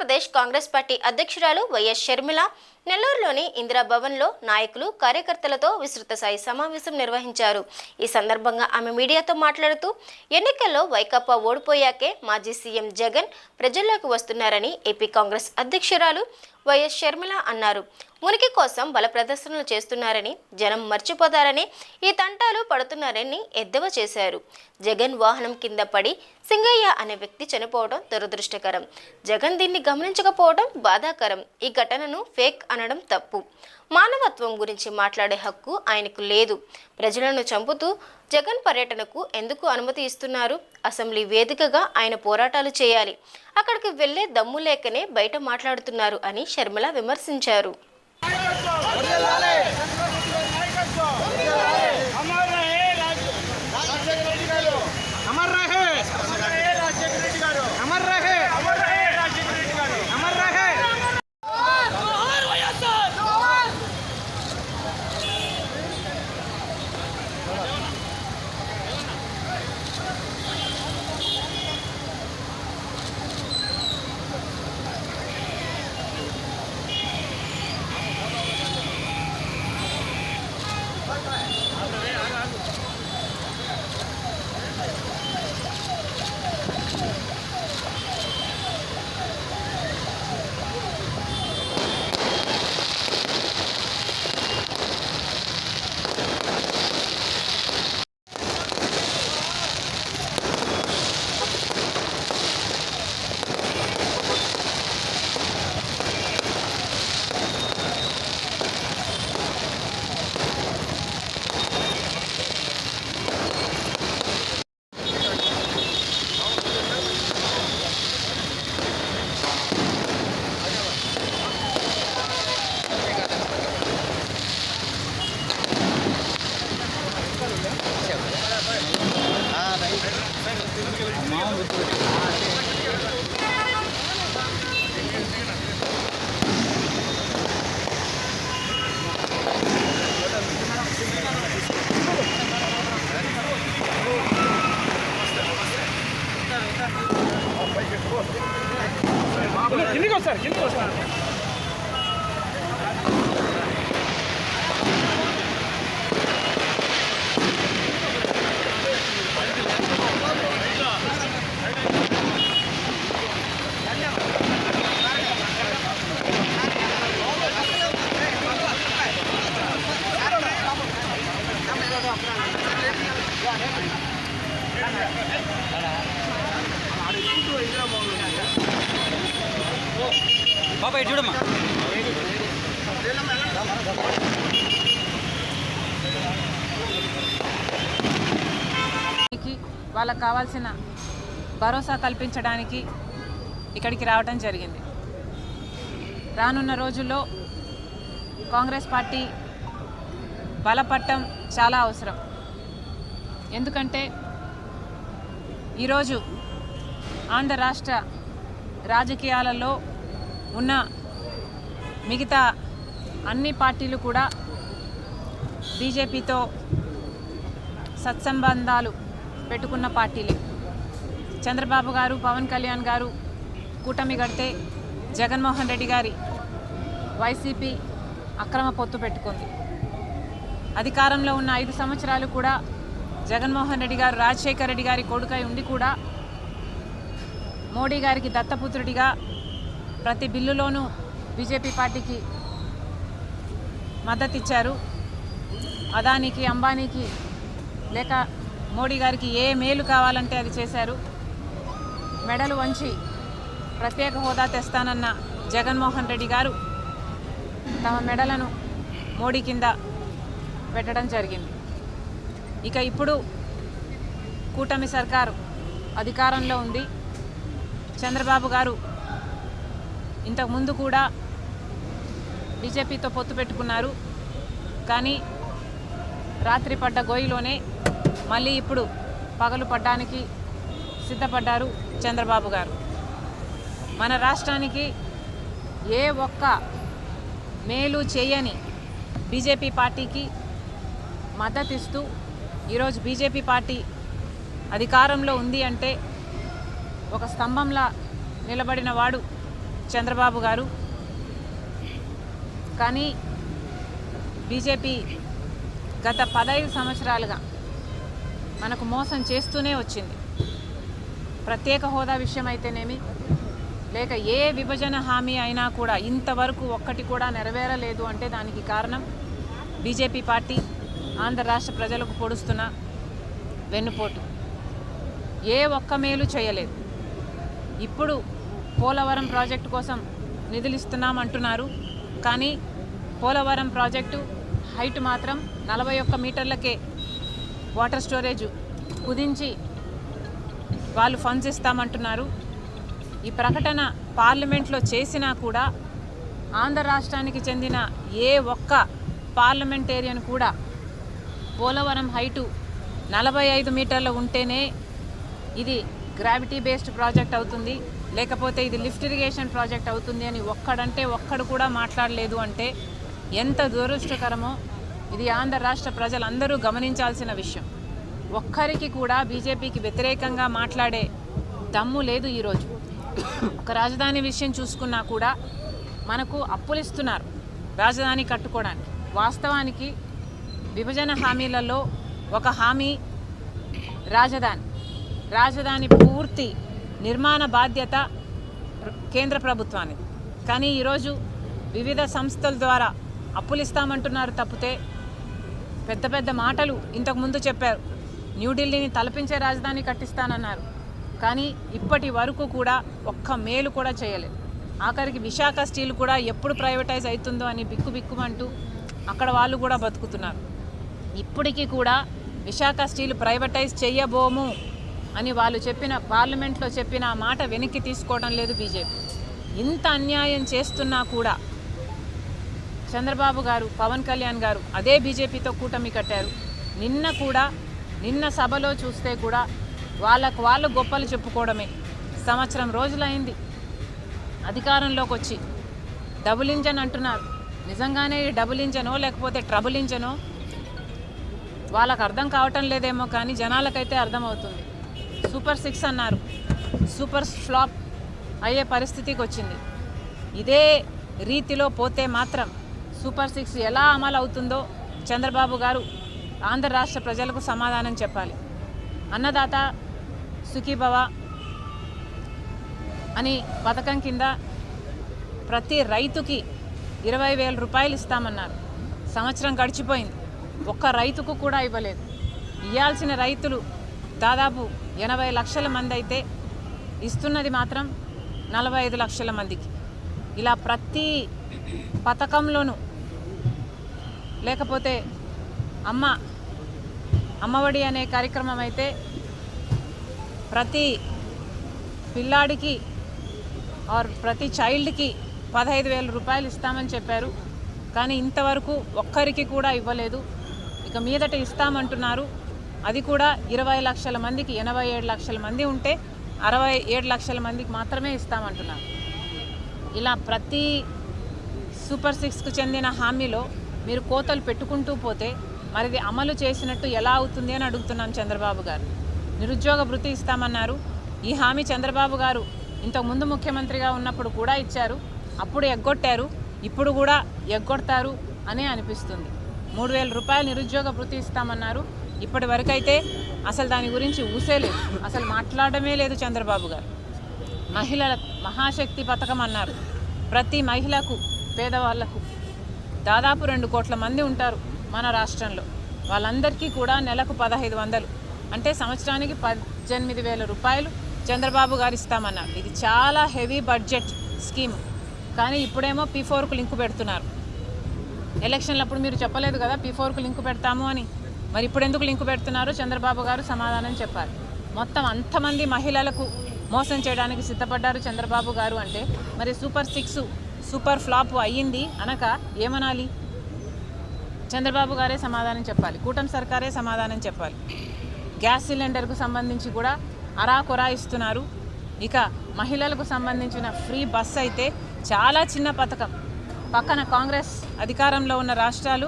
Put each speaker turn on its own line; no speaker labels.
Andhra Pradesh Congress party అధ్యక్షురాలు YS Sharmila నెల్లూరులోని ఇందిరా భవన్లో నాయకులు కార్యకర్తలతో విస్తృత స్థాయి సమావేశం నిర్వహించారు. ఈ సందర్భంగా ఆమె మీడియాతో మాట్లాడుతూ ఎన్నికల్లో వైకాపా ఓడిపోయాకే మాజీ సీఎం జగన్ ప్రజల్లోకి వస్తున్నారని ఏపీ కాంగ్రెస్ అధ్యక్షురాలు వైఎస్ షర్మిల అన్నారు. ఉనికి కోసం బల ప్రదర్శనలు చేస్తున్నారని, జనం మర్చిపోతారని, ఈ తంటాలు పడుతున్నారని ఎద్దేవా చేశారు. జగన్ వాహనం కింద పడి సింగయ్య అనే వ్యక్తి చనిపోవడం దురదృష్టకరం. జగన్ దీన్ని గమనించకపోవడం బాధాకరం. ఈ ఘటనను ఫేక్ అనడం తప్పు. మానవత్వం గురించి మాట్లాడే హక్కు ఆయనకు లేదు. ప్రజలను చంపుతూ జగన్ పర్యటనకు ఎందుకు అనుమతి ఇస్తున్నారు? అసెంబ్లీ వేదికగా ఆయన పోరాటాలు చేయాలి. అక్కడికి వెళ్లే దమ్ము లేకనే బయట మాట్లాడుతున్నారు అని షర్మిల విమర్శించారు.
బాబాయ్ చూడమ్మా.
వాళ్ళకు కావాల్సిన భరోసా కల్పించడానికి ఇక్కడికి రావడం జరిగింది. రానున్న రోజుల్లో కాంగ్రెస్ పార్టీ బలపడటం చాలా అవసరం. ఎందుకంటే ఈరోజు ఆంధ్ర రాష్ట్ర రాజకీయాలలో ఉన్న మిగతా అన్ని పార్టీలు కూడా బీజేపీతో సత్సంబంధాలు పెట్టుకున్న పార్టీలే. చంద్రబాబు గారు, పవన్ కళ్యాణ్ గారు కూటమి కడితే జగన్మోహన్ రెడ్డి గారి వైసీపీ అక్రమ పొత్తు పెట్టుకుంది. అధికారంలో ఉన్న 5 సంవత్సరాలు కూడా జగన్మోహన్ రెడ్డి గారు రాజశేఖర రెడ్డి గారి కొడుకై ఉండి కూడా మోడీ గారికి దత్తపుత్రుడిగా ప్రతి బిల్లులోనూ బీజేపీ పార్టీకి మద్దతు ఇచ్చారు. అదానికి, అంబానీకి లేక మోడీ గారికి ఏ మేలు కావాలంటే అది చేశారు. మెడలు వంచి ప్రత్యేక హోదా తెస్తానన్న జగన్మోహన్ రెడ్డి గారు తమ మెడలను మోడీ కింద పెట్టడం జరిగింది. ఇక ఇప్పుడు కూటమి సర్కారు అధికారంలో ఉంది. చంద్రబాబు గారు ఇంతకుముందు కూడా బీజేపీతో పొత్తు పెట్టుకున్నారు. కానీ రాత్రి పడ్డ గోయిలోనే మళ్ళీ ఇప్పుడు పగలు పడ్డానికి సిద్ధపడ్డారు చంద్రబాబు గారు. మన రాష్ట్రానికి ఏ ఒక్క మేలు చేయని బీజేపీ పార్టీకి మద్దతు ఇస్తూ ఈరోజు బీజేపీ పార్టీ అధికారంలో ఉంది అంటే ఒక స్తంభంలా నిలబడిన వాడు చంద్రబాబు గారు. కానీ బీజేపీ గత 15 సంవత్సరాలుగా మనకు మోసం చేస్తూనే వచ్చింది. ప్రత్యేక హోదా విషయం అయితేనేమి, లేక ఏ విభజన హామీ అయినా కూడా ఇంతవరకు ఒక్కటి కూడా నెరవేరలేదు అంటే దానికి కారణం బీజేపీ పార్టీ ఆంధ్ర రాష్ట్ర ప్రజలకు పొడుస్తున్న వెన్నుపోటు. ఏ ఒక్క మేలు చేయలేదు. ఇప్పుడు పోలవరం ప్రాజెక్టు కోసం నిధులు ఇస్తున్నామంటున్నారు. కానీ పోలవరం ప్రాజెక్టు హైట్ మాత్రం 41 మీటర్లకే వాటర్ స్టోరేజ్ కుదించి వాళ్ళు ఫండ్స్ ఇస్తామంటున్నారు. ఈ ప్రకటన పార్లమెంట్లో చేసినా కూడా ఆంధ్ర రాష్ట్రానికి చెందిన ఏ ఒక్క పార్లమెంటేరియన్ కూడా పోలవరం హైటు 45 మీటర్లు ఉంటేనే ఇది గ్రావిటీ బేస్డ్ ప్రాజెక్ట్ అవుతుంది, లేకపోతే ఇది లిఫ్ట్ ఇరిగేషన్ ప్రాజెక్ట్ అవుతుంది అని ఒక్కడు కూడా మాట్లాడలేదు అంటే ఎంత దురదృష్టకరమో ఇది ఆంధ్ర రాష్ట్ర ప్రజలందరూ గమనించాల్సిన విషయం. ఒక్కరికి కూడా బీజేపీకి వ్యతిరేకంగా మాట్లాడే దమ్ము లేదు. ఈరోజు ఒక రాజధాని విషయం చూసుకున్నా కూడా మనకు అప్పులు ఇస్తున్నారు రాజధాని కట్టుకోవడానికి. వాస్తవానికి విభజన హామీలలో ఒక హామీ రాజధాని పూర్తి నిర్మాణ బాధ్యత కేంద్ర ప్రభుత్వానికి. కానీ ఈరోజు వివిధ సంస్థల ద్వారా అప్పులు ఇస్తామంటున్నారు తప్పితే పెద్ద పెద్ద మాటలు ఇంతకుముందు చెప్పారు. న్యూఢిల్లీని తలపించే రాజధాని కట్టిస్తానన్నారు. కానీ ఇప్పటి వరకు కూడా ఒక్క మేలు కూడా చేయలేదు. ఆఖరికి విశాఖ స్టీల్ కూడా ఎప్పుడు ప్రైవేటైజ్ అవుతుందో అని బిక్కుమంటూ అక్కడ వాళ్ళు కూడా బతుకుతున్నారు. ఇప్పటికీ కూడా విశాఖ స్టీల్ ప్రైవేటైజ్ చేయబోము అని వాళ్ళు పార్లమెంట్లో చెప్పిన మాట వెనక్కి తీసుకోవడం లేదు బీజేపీ. ఇంత అన్యాయం చేస్తున్నా కూడా చంద్రబాబు గారు, పవన్ కళ్యాణ్ గారు అదే బీజేపీతో కూటమి కట్టారు. నిన్న సభలో చూస్తే కూడా వాళ్ళు గొప్పలు చెప్పుకోవడమే. సంవత్సరం రోజులైంది అధికారంలోకి వచ్చి. డబుల్ ఇంజన్ అంటున్నారు. నిజంగానే డబుల్ ఇంజనో లేకపోతే ట్రబుల్ ఇంజనో వాళ్ళకు అర్థం కావటం లేదేమో, కానీ జనాలకైతే అర్థమవుతుంది. సూపర్ 6 అన్నారు, సూపర్ ఫ్లాప్ అయ్యే పరిస్థితికి వచ్చింది. ఇదే రీతిలో పోతే మాత్రం సూపర్ 6 ఎలా అమలు అవుతుందో చంద్రబాబు గారు ఆంధ్ర రాష్ట్ర ప్రజలకు సమాధానం చెప్పాలి. అన్నదాత సుఖీభవ అని పథకం కింద ప్రతి రైతుకి 20,000 రూపాయలు ఇస్తామన్నారు. సంవత్సరం గడిచిపోయింది, ఒక్క రైతుకు కూడా ఇవ్వలేదు. ఇవ్వాల్సిన రైతులు దాదాపు 80 లక్షల మంది అయితే ఇస్తున్నది మాత్రం 45 లక్షల మందికి. ఇలా ప్రతి పథకంలోనూ, లేకపోతే అమ్మఒడి అనే కార్యక్రమం అయితే ప్రతి పిల్లాడికి ప్రతి చైల్డ్కి 15,000 రూపాయలు ఇస్తామని చెప్పారు. కానీ ఇంతవరకు ఒక్కరికి కూడా ఇవ్వలేదు. ఇక మీదట ఇస్తామంటున్నారు. అది కూడా 20 లక్షల మందికి. 87 లక్షల మంది ఉంటే 67 లక్షల మందికి మాత్రమే ఇస్తామంటున్నారు. ఇలా ప్రతి సూపర్ 6కు చెందిన హామీలో మీరు కోతలు పెట్టుకుంటూ పోతే మరిది అమలు చేసినట్టు ఎలా అవుతుంది అని అడుగుతున్నాం చంద్రబాబు గారు. నిరుద్యోగ భృతి ఇస్తామన్నారు. ఈ హామీ చంద్రబాబు గారు ఇంతకుముందు ముఖ్యమంత్రిగా ఉన్నప్పుడు కూడా ఇచ్చారు. అప్పుడు ఎగ్గొట్టారు, ఇప్పుడు కూడా ఎగ్గొడతారు అని అనిపిస్తుంది. 3,000 రూపాయలు నిరుద్యోగ భృతి ఇస్తామన్నారు. ఇప్పటి వరకైతే అసలు దాని గురించి ఊసేలేదు, అసలు మాట్లాడమే లేదు చంద్రబాబు గారు. మహిళల మహాశక్తి పథకం అన్నారు. ప్రతి మహిళకు, పేదవాళ్లకు దాదాపు 2 కోట్ల మంది ఉంటారు మన రాష్ట్రంలో. వాళ్ళందరికీ కూడా నెలకు 1,500, అంటే సంవత్సరానికి 18,000 రూపాయలు చంద్రబాబు గారు ఇస్తామన్నారు. ఇది చాలా హెవీ బడ్జెట్ స్కీమ్. కానీ ఇప్పుడేమో P4కు లింకు పెడుతున్నారు. ఎలక్షన్లప్పుడు మీరు చెప్పలేదు కదా P4కు లింకు పెడతాము అని. మరి ఇప్పుడు ఎందుకు లింకు పెడుతున్నారో చంద్రబాబు గారు సమాధానం చెప్పాలి. మొత్తం అంతమంది మహిళలకు మోసం చేయడానికి సిద్ధపడ్డారు చంద్రబాబు గారు అంటే మరి సూపర్ 6 సూపర్ ఫ్లాప్ అయ్యింది అనక ఏమనాలి? చంద్రబాబు గారే సమాధానం చెప్పాలి, కూటమి సర్కారే సమాధానం చెప్పాలి. గ్యాస్ సిలిండర్కు సంబంధించి కూడా అరాకొరా ఇస్తున్నారు. ఇక మహిళలకు సంబంధించిన ఫ్రీ బస్ అయితే చాలా చిన్న పథకం. పక్కన కాంగ్రెస్ అధికారంలో ఉన్న రాష్ట్రాలు